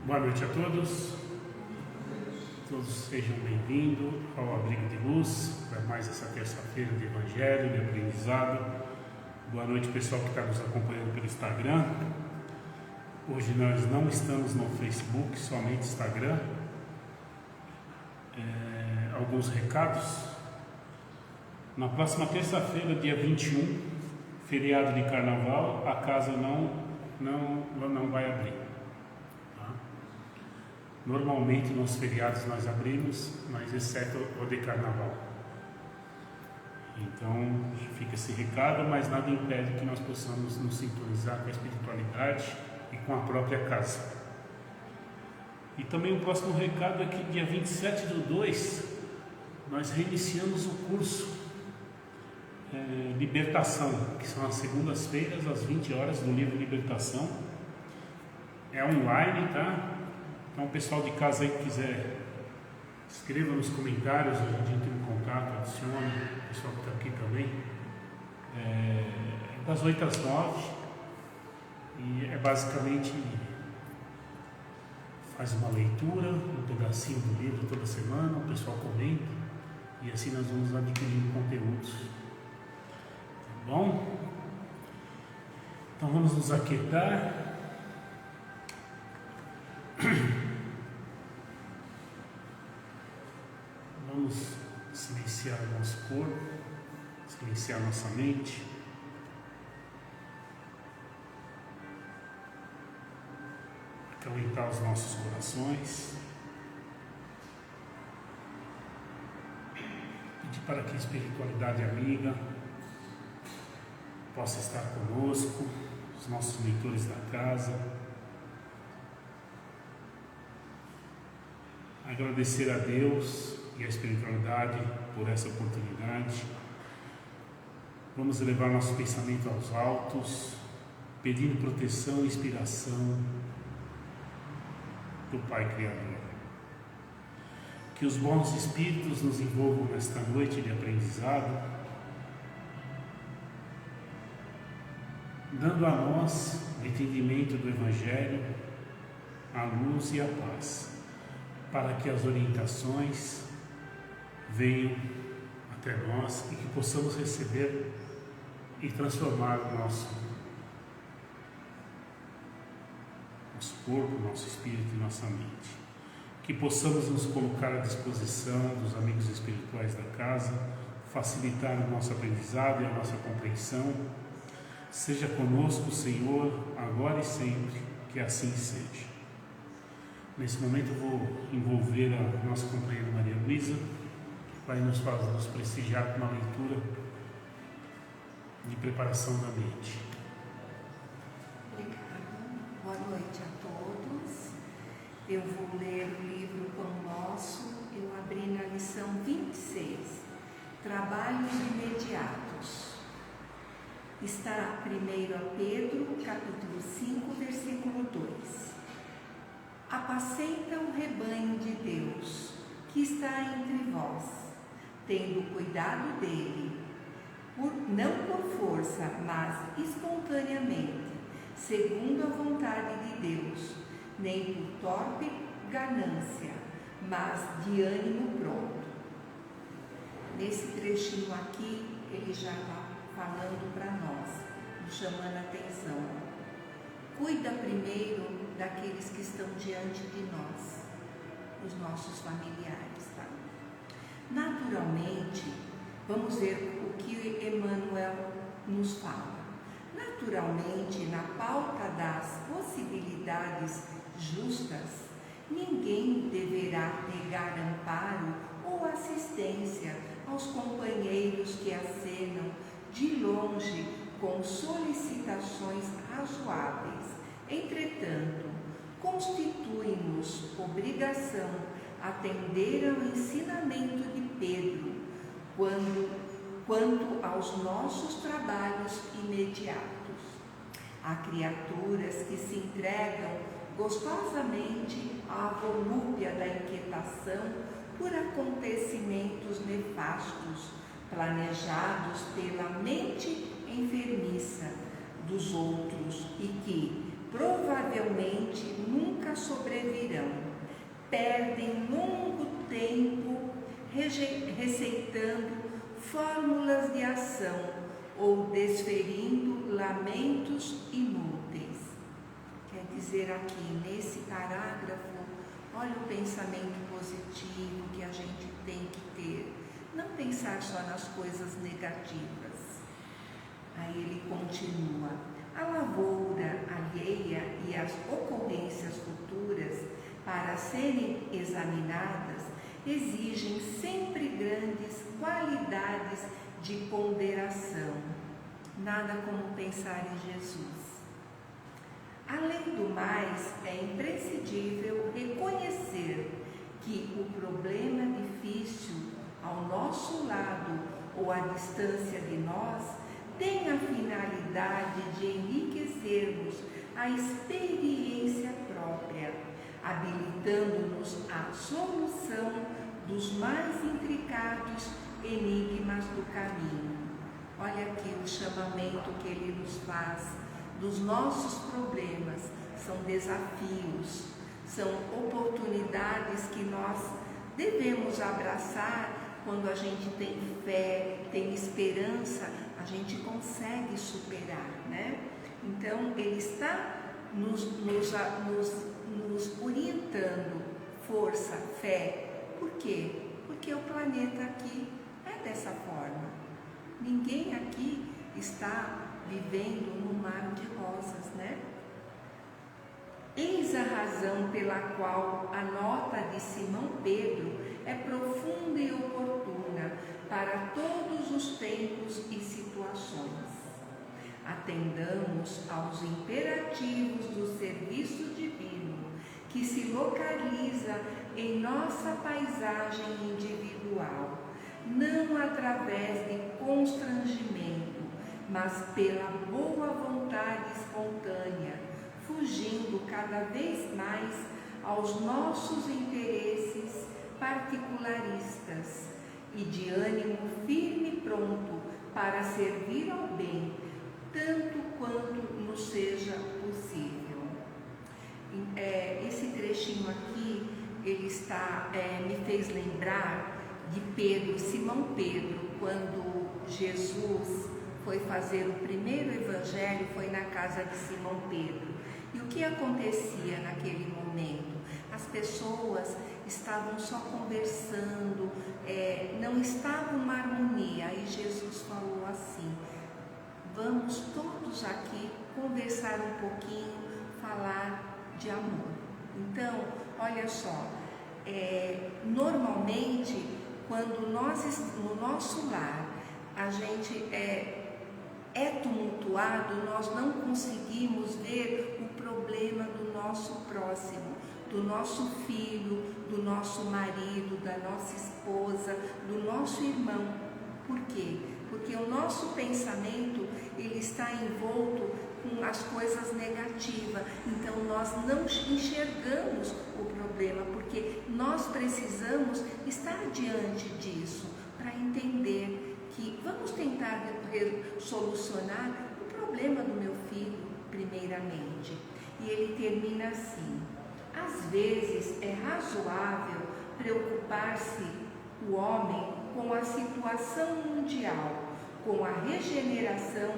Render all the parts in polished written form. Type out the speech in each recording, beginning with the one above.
Boa noite a todos. Todos sejam bem-vindos ao Abrigo de Luz para mais essa terça-feira de Evangelho, de aprendizado. Boa noite, pessoal que está nos acompanhando pelo Instagram. Hoje nós não estamos no Facebook, somente Instagram. Alguns recados. Na próxima terça-feira, dia 21, feriado de Carnaval, a casa não vai abrir. Tá? Normalmente nos feriados nós abrimos, mas exceto o de Carnaval. Então fica esse recado, mas nada impede que nós possamos nos sintonizar com a espiritualidade e com a própria casa. E também o próximo recado é que dia 27/2 nós reiniciamos o curso Libertação, que são as segundas-feiras às 20 horas do livro Libertação. É online, tá? Então o pessoal de casa aí que quiser, escreva nos comentários, a gente entra em contato, adiciona, o pessoal que está aqui também. Das 8 às 9 e é basicamente faz uma leitura, um pedacinho do livro toda semana, o pessoal comenta e assim nós vamos adquirindo conteúdos. Tá bom? Então vamos nos aquietar. Vamos silenciar o nosso corpo, silenciar nossa mente. Acalmentar os nossos corações. Pedir para que a espiritualidade amiga possa estar conosco, os nossos leitores da casa. Agradecer a Deus e a espiritualidade por essa oportunidade. Vamos elevar nosso pensamento aos altos, pedindo proteção e inspiração do Pai Criador. Que os bons espíritos nos envolvam nesta noite de aprendizado, dando a nós o entendimento do Evangelho, a luz e a paz, para que as orientações venham até nós e que possamos receber e transformar o nosso corpo, nosso espírito e nossa mente. Que possamos nos colocar à disposição dos amigos espirituais da casa, facilitar o nosso aprendizado e a nossa compreensão. Seja conosco, Senhor, agora e sempre, que assim seja. Nesse momento eu vou envolver a nossa companheira Maria Luísa, que vai nos prestigiar com uma leitura de preparação da mente. Obrigada. Boa noite a todos. Eu vou ler o livro Pão Nosso. Eu abri na lição 26, Trabalhos Imediatos. Está 1 Pedro, capítulo 5, versículo 2. Apacenta o rebanho de Deus, que está entre vós, tendo cuidado dele, não por força, mas espontaneamente, segundo a vontade de Deus, nem por torpe ganância, mas de ânimo pronto. Nesse trechinho aqui, ele já está falando para nós, nos chamando a atenção. Cuida primeiro daqueles que estão diante de nós, os nossos familiares, tá? Naturalmente, vamos ver o que Emmanuel nos fala. Naturalmente, na pauta das possibilidades justas, ninguém deverá negar amparo ou assistência aos companheiros que acenam de longe com solicitações razoáveis. Entretanto, constitui-nos obrigação atender ao ensinamento de Pedro quanto aos nossos trabalhos imediatos. Há criaturas que se entregam gostosamente à volúpia da inquietação por acontecimentos nefastos, planejados pela mente enfermiça dos outros e que, provavelmente, provavelmente nunca sobrevirão. Perdem longo tempo receitando fórmulas de ação ou desferindo lamentos inúteis. Quer dizer aqui, nesse parágrafo, olha o pensamento positivo que a gente tem que ter. Não pensar só nas coisas negativas. Aí ele continua: a lavoura alheia e as ocorrências futuras, para serem examinadas, exigem sempre grandes qualidades de ponderação. Nada como pensar em Jesus. Além do mais, é imprescindível reconhecer que o problema difícil ao nosso lado ou à distância de nós tem a finalidade de enriquecermos a experiência própria, habilitando-nos à solução dos mais intricados enigmas do caminho. Olha aqui o chamamento que ele nos faz dos nossos problemas. São desafios, são oportunidades que nós devemos abraçar. Quando a gente tem fé, tem esperança, a gente consegue superar, né? Então, ele está nos orientando, força, fé. Por quê? Porque o planeta aqui é dessa forma. Ninguém aqui está vivendo num mar de rosas, né? Eis a razão pela qual a nota de Simão Pedro é profunda e oportuna para todos os tempos e situações. Atendamos aos imperativos do serviço divino, que se localiza em nossa paisagem individual, não através de constrangimento, mas pela boa vontade espontânea, fugindo cada vez mais aos nossos interesses particularistas e de ânimo firme e pronto para servir ao bem, tanto quanto nos seja possível. Esse trechinho aqui, ele me fez lembrar de Pedro, Simão Pedro, quando Jesus foi fazer o primeiro evangelho, foi na casa de Simão Pedro. E o que acontecia naquele momento? As pessoas estavam só conversando, não estavam uma harmonia. Aí Jesus falou assim: vamos todos aqui conversar um pouquinho, falar de amor. Então, olha só, normalmente, quando no nosso lar a gente é tumultuado, nós não conseguimos ver o problema do nosso próximo, do nosso filho, do nosso marido, da nossa esposa, do nosso irmão. Por quê? Porque o nosso pensamento, ele está envolto com as coisas negativas. Então nós não enxergamos o problema, porque nós precisamos estar diante disso para entender que vamos tentar solucionar o problema do meu filho primeiramente. E ele termina assim: às vezes é razoável preocupar-se o homem com a situação mundial, com a regeneração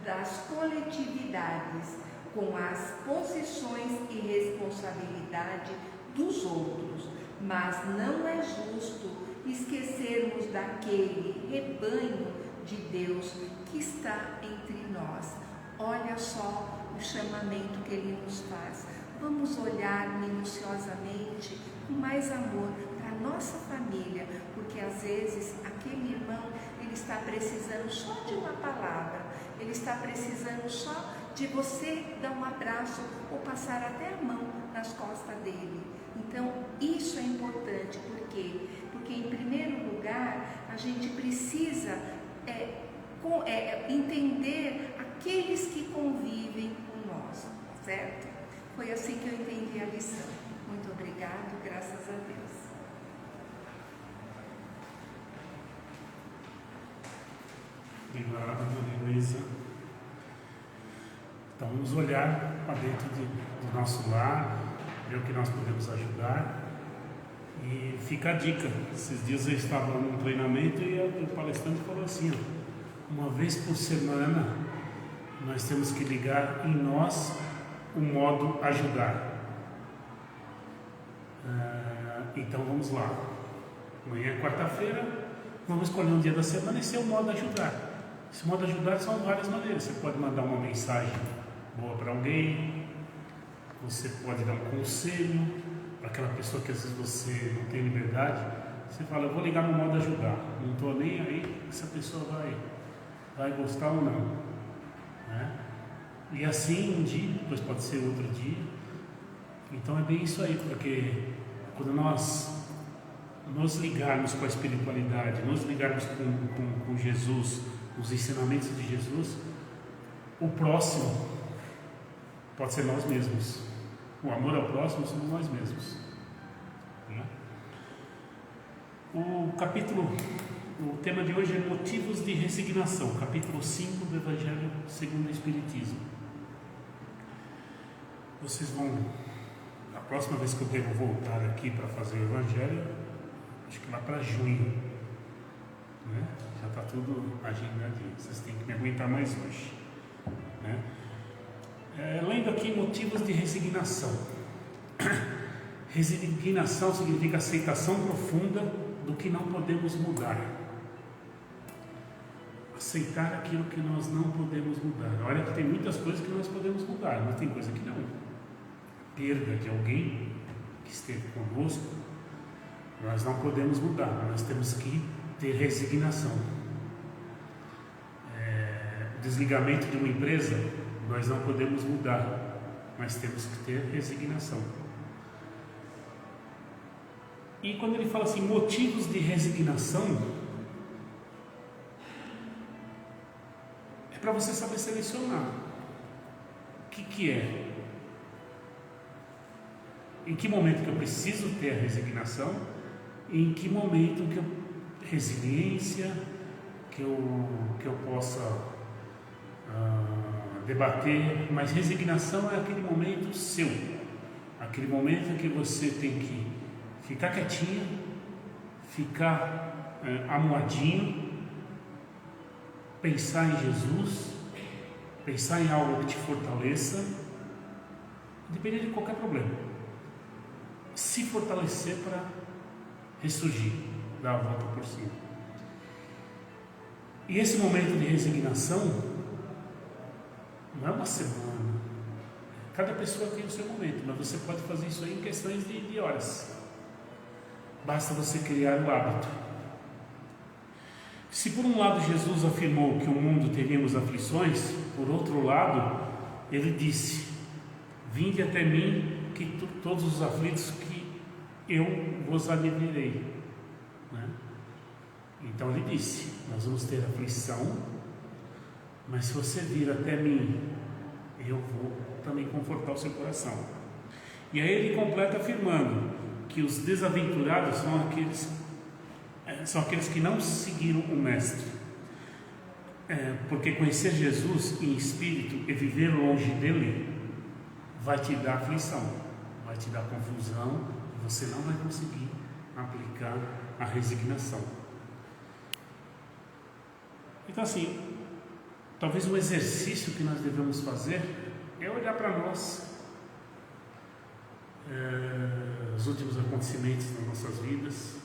das coletividades, com as posições e responsabilidade dos outros, mas não é justo esquecermos daquele rebanho de Deus que está entre nós. Olha só o chamamento que ele nos faz. Vamos olhar minuciosamente, com mais amor, para a nossa família, porque às vezes aquele irmão, ele está precisando só de uma palavra, ele está precisando só de você dar um abraço ou passar até a mão nas costas dele. Então, isso é importante, por quê? Porque, em primeiro lugar, a gente precisa entender aqueles que convivem com nós, certo? Foi assim que eu entendi a lição. Muito obrigado, graças a Deus. Obrigado, Dona Luísa. Então vamos olhar para dentro do nosso lar, ver o que nós podemos ajudar. E fica a dica. Esses dias eu estava num treinamento e o palestrante falou assim, uma vez por semana nós temos que ligar em nós o modo ajudar. Então vamos lá. Amanhã é quarta-feira, vamos escolher um dia da semana e esse é o modo ajudar. Esse modo ajudar são várias maneiras. Você pode mandar uma mensagem boa para alguém, você pode dar um conselho para aquela pessoa que às vezes você não tem liberdade. Você fala, eu vou ligar no modo ajudar, não estou nem aí, essa pessoa vai gostar ou não, né? E assim um dia, depois pode ser outro dia. Então é bem isso aí, porque quando nós nos ligarmos com a espiritualidade, nos ligarmos com Jesus, os ensinamentos de Jesus, o próximo pode ser nós mesmos. O amor ao próximo somos nós mesmos, né? O tema de hoje é motivos de resignação, capítulo 5 do Evangelho segundo o Espiritismo. Vocês vão, a próxima vez que eu devo voltar aqui para fazer o Evangelho, acho que lá para junho, né? Já está tudo agendadinho, vocês têm que me aguentar mais hoje, né? Lendo aqui motivos de resignação. Resignação significa aceitação profunda do que não podemos mudar. Aceitar aquilo que nós não podemos mudar. Olha que tem muitas coisas que nós podemos mudar, mas tem coisa que não. Perda de alguém que esteve conosco, nós não podemos mudar, nós temos que ter resignação. O desligamento de uma empresa, nós não podemos mudar, mas temos que ter resignação. E quando ele fala assim, motivos de resignação, é para você saber selecionar. O que é? Em que momento que eu preciso ter a resignação? E em que momento que eu resiliência, que eu possa debater, mas resignação é aquele momento seu, aquele momento em que você tem que ficar quietinho, ficar amuadinho, pensar em Jesus, pensar em algo que te fortaleça, independente de qualquer problema, se fortalecer para ressurgir, dar a volta por cima. E esse momento de resignação não é uma semana. Cada pessoa tem o seu momento, mas você pode fazer isso aí em questões de horas. Basta você criar o hábito. Se por um lado Jesus afirmou que o mundo teríamos aflições, por outro lado, ele disse: vinde até mim, que todos os aflitos, que eu vos aliviarei, né? Então ele disse: nós vamos ter aflição, mas se você vir até mim, eu vou também confortar o seu coração. E aí ele completa afirmando que os desaventurados são aqueles que não seguiram o Mestre. Porque conhecer Jesus em espírito e viver longe dele vai te dar aflição, vai te dar confusão, e você não vai conseguir aplicar a resignação. Então assim, talvez um exercício que nós devemos fazer é olhar para nós, os últimos acontecimentos das nossas vidas,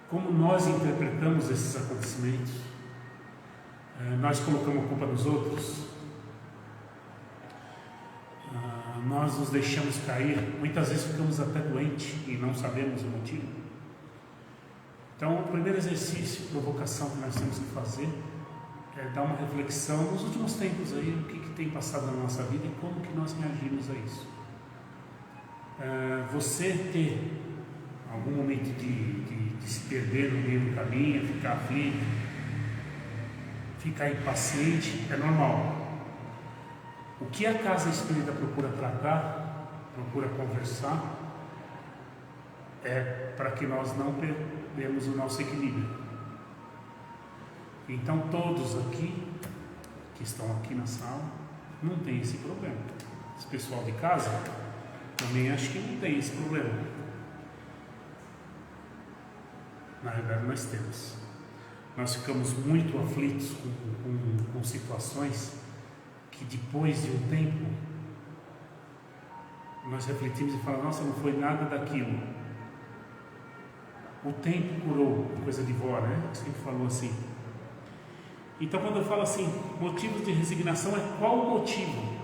como nós interpretamos esses acontecimentos. Nós colocamos a culpa nos outros, nós nos deixamos cair, muitas vezes ficamos até doentes e não sabemos o motivo. Então, o primeiro exercício, provocação que nós temos que fazer é dar uma reflexão nos últimos tempos aí, o que tem passado na nossa vida e como que nós reagimos a isso. Você ter algum momento de se perder no meio do caminho, ficar aflito, ficar impaciente, é normal. O que a casa espírita procura tratar, procura conversar, é para que nós não perdemos o nosso equilíbrio. Então todos aqui, que estão aqui na sala, não tem esse problema. Esse pessoal de casa também acho que não tem esse problema. Na verdade nós temos. Nós ficamos muito aflitos com situações que depois de um tempo nós refletimos e falamos, nossa, não foi nada daquilo. O tempo curou, coisa de vó, né? Sempre falou assim. Então quando eu falo assim, motivos de resignação, é qual o motivo?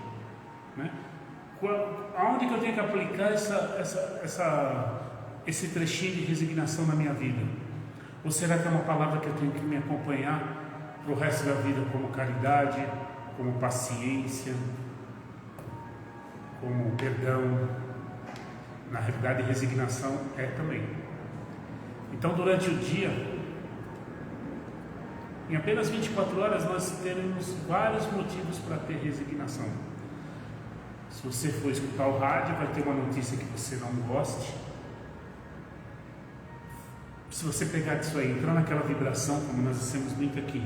Né? Aonde que eu tenho que aplicar esse trechinho de resignação na minha vida? Ou será que é uma palavra que eu tenho que me acompanhar para o resto da vida, como caridade, como paciência, como perdão? Na realidade, resignação é também. Então, durante o dia, em apenas 24 horas, nós teremos vários motivos para ter resignação. Se você for escutar o rádio, vai ter uma notícia que você não goste. Se você pegar disso aí, entrar naquela vibração, como nós dissemos muito aqui,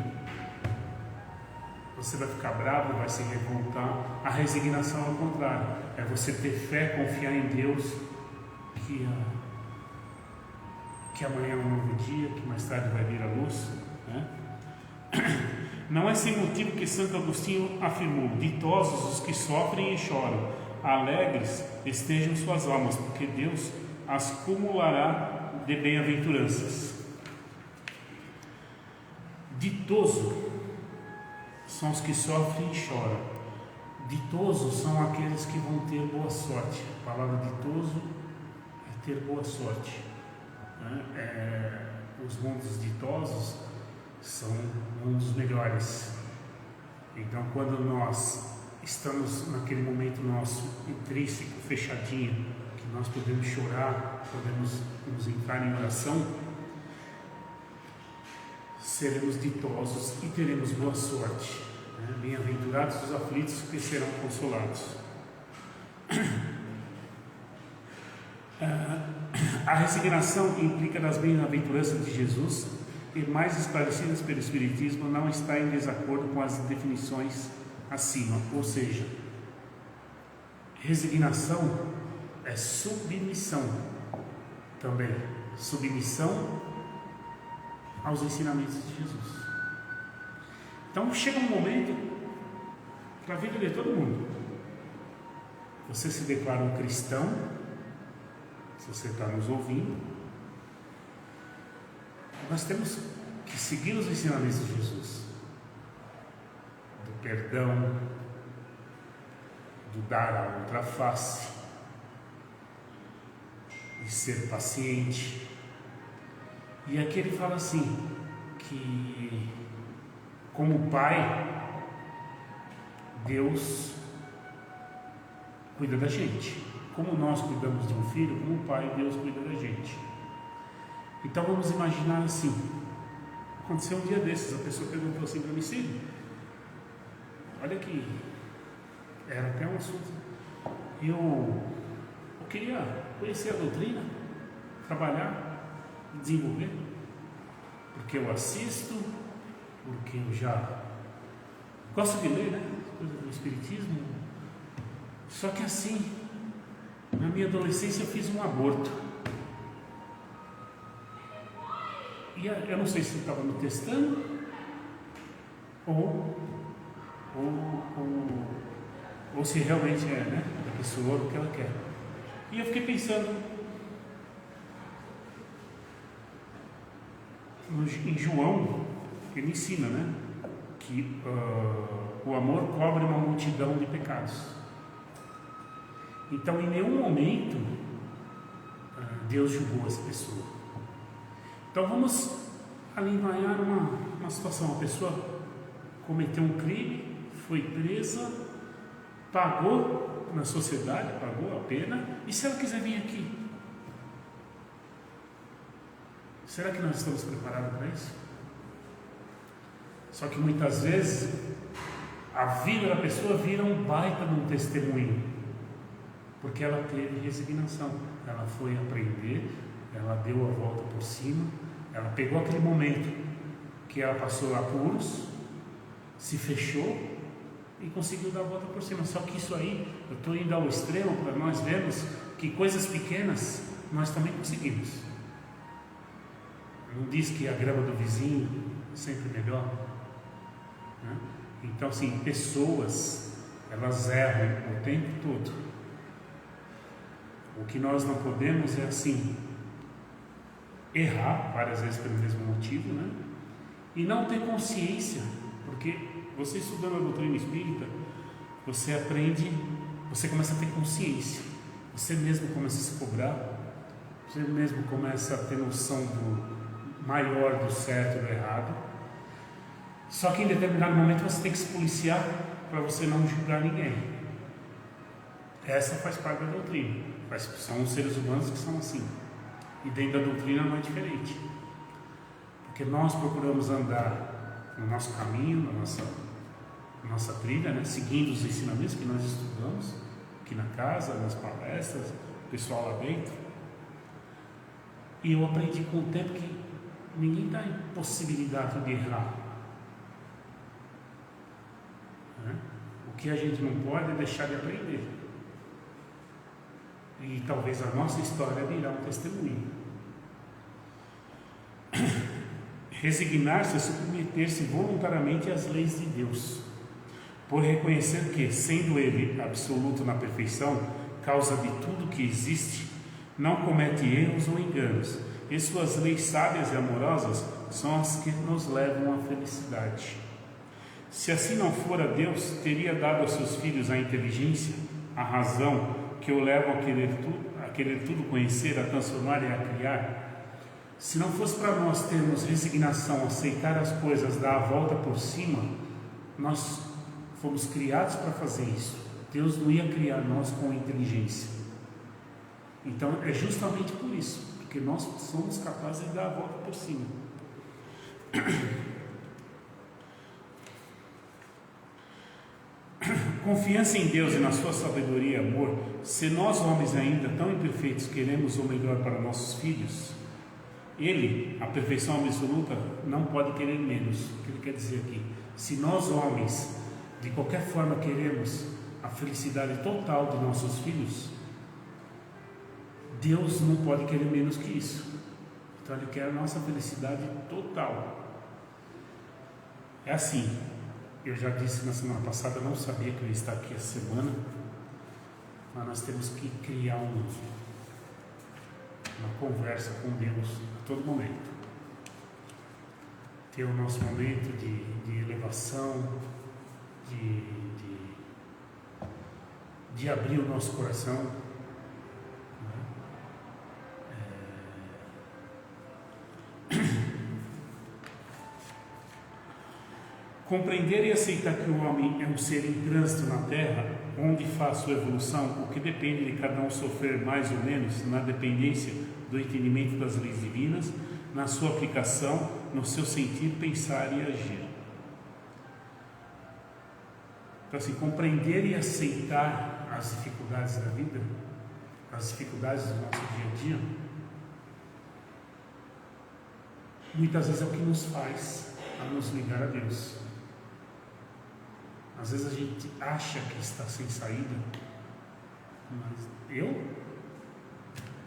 você vai ficar bravo, vai se revoltar. A resignação é o contrário, é você ter fé, confiar em Deus, que amanhã é um novo dia, que mais tarde vai vir a luz, né? Não é sem motivo que Santo Agostinho afirmou: ditosos os que sofrem e choram, alegres estejam suas almas, porque Deus as cumulará de bem-aventuranças. Ditoso são os que sofrem e choram. Ditosos são aqueles que vão ter boa sorte. A palavra ditoso é ter boa sorte, né? Os mundos ditosos são mundos melhores. Então, quando nós estamos naquele momento nosso intrínseco, fechadinho, que nós podemos chorar, podemos nos entrar em oração, seremos ditosos e teremos boa sorte, né? Bem-aventurados os aflitos, que serão consolados. A resignação implica das bem-aventuranças de Jesus e mais esclarecidas pelo Espiritismo, não está em desacordo com as definições acima, ou seja, resignação é submissão também, submissão aos ensinamentos de Jesus. Então chega um momento para a vida de todo mundo. Você se declara um cristão, se você está nos ouvindo, nós temos que seguir os ensinamentos de Jesus, do perdão, do dar a outra face, de ser paciente. E aqui ele fala assim, que como pai, Deus cuida da gente. Como nós cuidamos de um filho, como pai, Deus cuida da gente. Então vamos imaginar assim, aconteceu um dia desses, a pessoa perguntou assim para mim, Cid, olha que era até um assunto, eu queria conhecer a doutrina, trabalhar, desenvolver, porque eu assisto, porque eu já gosto de ler, né, coisas do Espiritismo, só que assim, na minha adolescência eu fiz um aborto. E eu não sei se ele estava me testando ou se realmente é, né, a pessoa o que ela quer. E eu fiquei pensando em João, ele ensina, né, que o amor cobre uma multidão de pecados. Então, em nenhum momento Deus julgou essa pessoa. Então vamos alinhar uma situação. A pessoa cometeu um crime, foi presa, pagou na sociedade, pagou a pena, e se ela quiser vir aqui? Será que nós estamos preparados para isso? Só que muitas vezes a vida da pessoa vira um baita de um testemunho, porque ela teve resignação, ela foi aprender, ela deu a volta por cima, ela pegou aquele momento que ela passou apuros, se fechou e conseguiu dar a volta por cima. Só que isso aí, eu estou indo ao extremo para nós vermos que coisas pequenas nós também conseguimos. Não diz que a grama do vizinho é sempre melhor, né? Então, assim, pessoas, elas erram o tempo todo. O que nós não podemos é, assim, errar várias vezes pelo mesmo motivo, né? E não ter consciência, porque você estudando a doutrina espírita, você aprende, você começa a ter consciência, você mesmo começa a se cobrar, você mesmo começa a ter noção do maior do certo e do errado. Só que em determinado momento você tem que se policiar para você não julgar ninguém. Essa faz parte da doutrina. São os seres humanos que são assim. E dentro da doutrina não é diferente. Porque nós procuramos andar no nosso caminho, na nossa trilha, né? Seguindo os ensinamentos que nós estudamos aqui na casa, nas palestras, o pessoal lá dentro. E eu aprendi com o tempo que ninguém está em possibilidade de errar. O que a gente não pode é deixar de aprender. E talvez a nossa história virá um testemunho. Resignar-se é submeter-se voluntariamente às leis de Deus, por reconhecer que, sendo Ele absoluto na perfeição, causa de tudo que existe, não comete erros ou enganos, e suas leis sábias e amorosas são as que nos levam à felicidade. Se assim não fora, Deus teria dado aos seus filhos a inteligência, a razão que o levam a querer tudo conhecer, a transformar e a criar. Se não fosse para nós termos resignação, aceitar as coisas, dar a volta por cima, nós fomos criados para fazer isso. Deus não ia criar nós com inteligência. Então é justamente por isso, porque nós somos capazes de dar a volta por cima. Confiança em Deus e na sua sabedoria e amor. Se nós homens ainda tão imperfeitos queremos o melhor para nossos filhos, Ele, a perfeição absoluta, não pode querer menos. O que Ele quer dizer aqui? Se nós homens de qualquer forma queremos a felicidade total de nossos filhos, Deus não pode querer menos que isso. Então Ele quer a nossa felicidade total. É assim. Eu já disse na semana passada, eu não sabia que eu ia estar aqui essa semana, mas nós temos que criar uma conversa com Deus a todo momento. Ter o nosso momento de elevação, de abrir o nosso coração. Compreender e aceitar que o homem é um ser em trânsito na Terra, onde faz sua evolução, o que depende de cada um sofrer mais ou menos na dependência do entendimento das leis divinas, na sua aplicação, no seu sentir, pensar e agir. Então, assim, compreender e aceitar as dificuldades da vida, as dificuldades do nosso dia a dia, muitas vezes é o que nos faz a nos ligar a Deus. Às vezes a gente acha que está sem saída, mas eu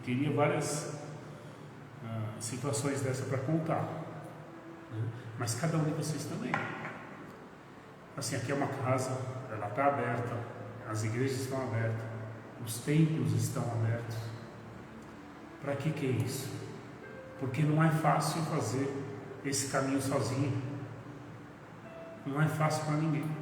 teria várias situações dessa para contar, né? Mas cada um de vocês também. Assim, aqui é uma casa, ela está aberta, as igrejas estão abertas, os templos estão abertos. Para que é isso? Porque não é fácil fazer esse caminho sozinho. Não é fácil para ninguém.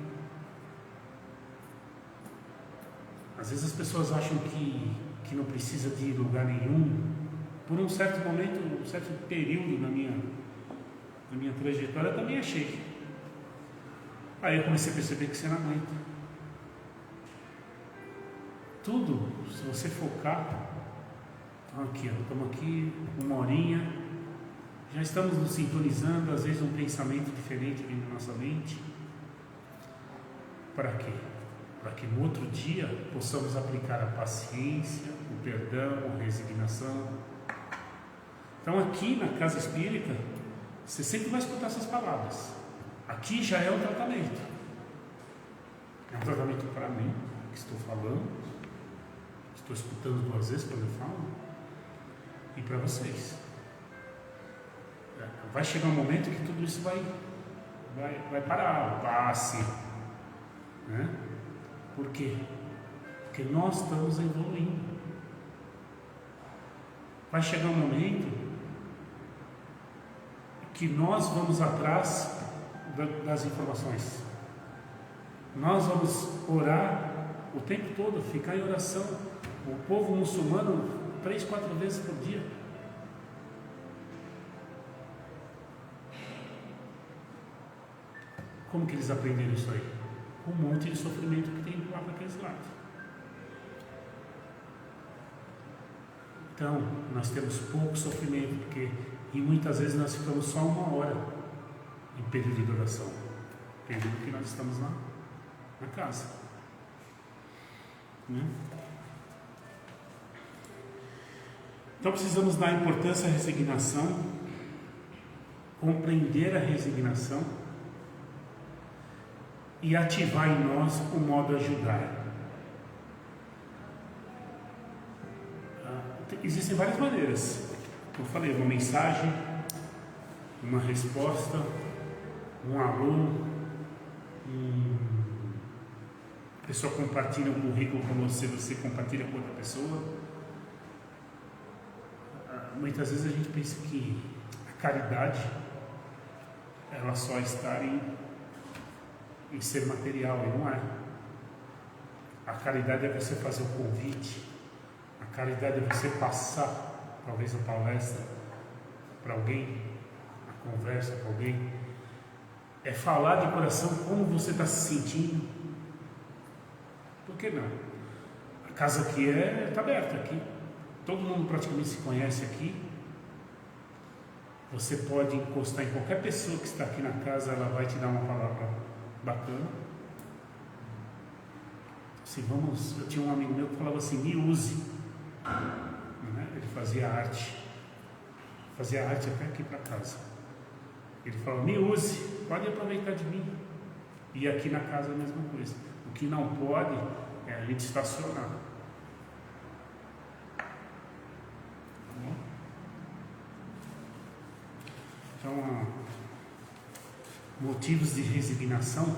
Às vezes as pessoas acham que não precisa de lugar nenhum. Por um certo momento, um certo período na minha trajetória, eu também achei. Aí eu comecei a perceber que você não aguenta. Tudo, se você focar, estamos aqui 1 horinha, já estamos nos sintonizando, às vezes um pensamento diferente vem na nossa mente. Para quê? Para que no outro dia possamos aplicar a paciência, o perdão, a resignação. Então aqui na casa espírita, você sempre vai escutar essas palavras. Aqui já é o tratamento. É um tratamento para mim, que estou falando, estou escutando 2 vezes quando eu falo, e para vocês. Vai chegar um momento que tudo isso vai parar, o passe, né? Por quê? Porque nós estamos evoluindo. Vai chegar um momento que nós vamos atrás das informações. Nós vamos orar o tempo todo, ficar em oração. O povo muçulmano 3, 4 vezes por dia. Como que eles aprenderam isso aí? Com um monte de sofrimento que tem lá para aqueles lados. Então, nós temos pouco sofrimento, porque e muitas vezes nós ficamos só 1 hora em período de oração, período que nós estamos na casa. Né? Então precisamos dar importância à resignação, compreender a resignação e ativar em nós o modo ajudar. Existem várias maneiras. Como eu falei, uma mensagem, uma resposta, um aluno, a pessoa compartilha um currículo com você compartilha com outra pessoa. Muitas vezes a gente pensa que a caridade ela só está em ser material, e não é. A caridade é você fazer o convite, a caridade é você passar, talvez a palestra para alguém, a conversa com alguém, é falar de coração como você está se sentindo. Por que não? A casa aqui está aberta aqui. Todo mundo praticamente se conhece aqui. Você pode encostar em qualquer pessoa que está aqui na casa, ela vai te dar uma palavra bacana. Assim, eu tinha um amigo meu que falava assim, me use. Né? Ele fazia arte até aqui para casa. Ele falava, me use, pode aproveitar de mim. E aqui na casa é a mesma coisa. O que não pode é a gente estacionar. Então, motivos de resignação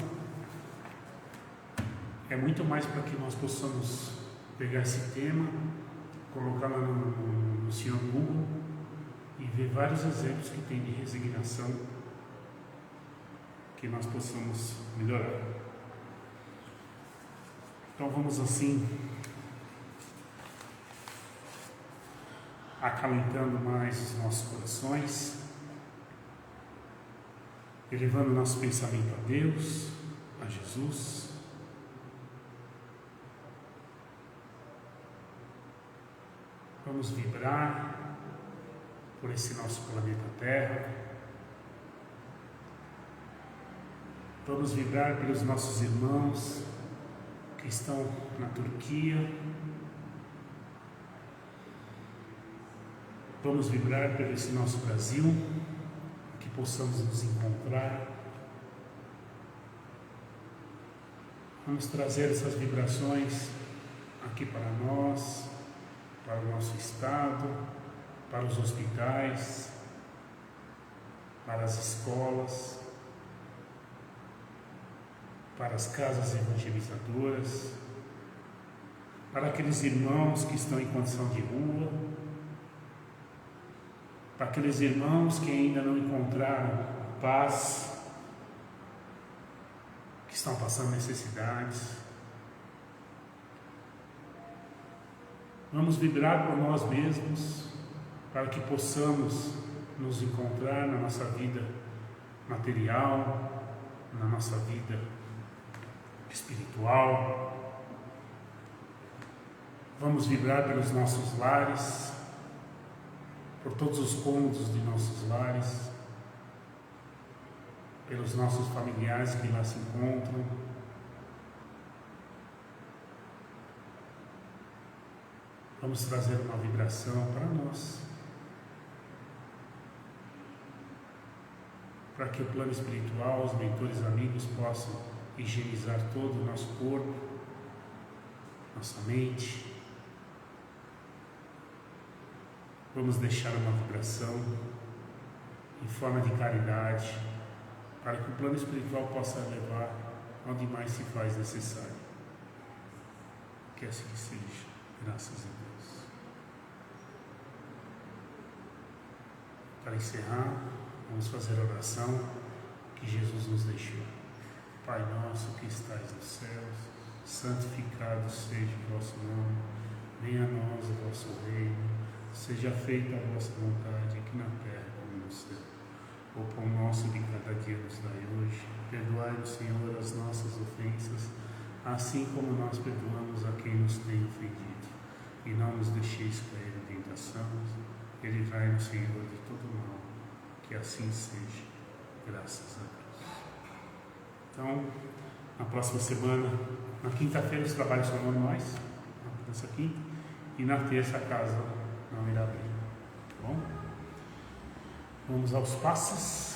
é muito mais para que nós possamos pegar esse tema, colocar lá no Senhor Google e ver vários exemplos que tem de resignação que nós possamos melhorar. Então vamos assim acalentando mais os nossos corações, elevando nosso pensamento a Deus, a Jesus. Vamos vibrar por esse nosso planeta Terra. Vamos vibrar pelos nossos irmãos que estão na Turquia. Vamos vibrar pelo esse nosso Brasil, que possamos nos encontrar. Vamos trazer essas vibrações aqui para nós, para o nosso estado, para os hospitais, para as escolas, para as casas evangelizadoras, para aqueles irmãos que estão em condição de rua, para aqueles irmãos que ainda não encontraram paz, que estão passando necessidades. Vamos vibrar por nós mesmos, para que possamos nos encontrar na nossa vida material, na nossa vida espiritual. Vamos vibrar pelos nossos lares, por todos os cômodos de nossos lares, pelos nossos familiares que lá se encontram. Vamos trazer uma vibração para nós, para que o plano espiritual, os mentores amigos possam higienizar todo o nosso corpo, nossa mente. Vamos deixar uma vibração em forma de caridade, para que o plano espiritual possa levar onde mais se faz necessário. Que assim seja, graças a Deus. Para encerrar, vamos fazer a oração que Jesus nos deixou. Pai nosso que estais nos céus, santificado seja o vosso nome, venha a nós o vosso reino, seja feita a vossa vontade, aqui na terra como no céu. O pão nosso de cada dia nos dai hoje, perdoai-nos, Senhor, as nossas ofensas, assim como nós perdoamos a quem nos tem ofendido. E não nos deixeis cair em tentação, e livrai-nos, Senhor, de todo mal, que assim seja, graças a Deus. Então, na próxima semana, na quinta-feira os trabalhos são normais, nessa quinta, e na terça a casa não irá abrir, tá bom? Vamos aos passos.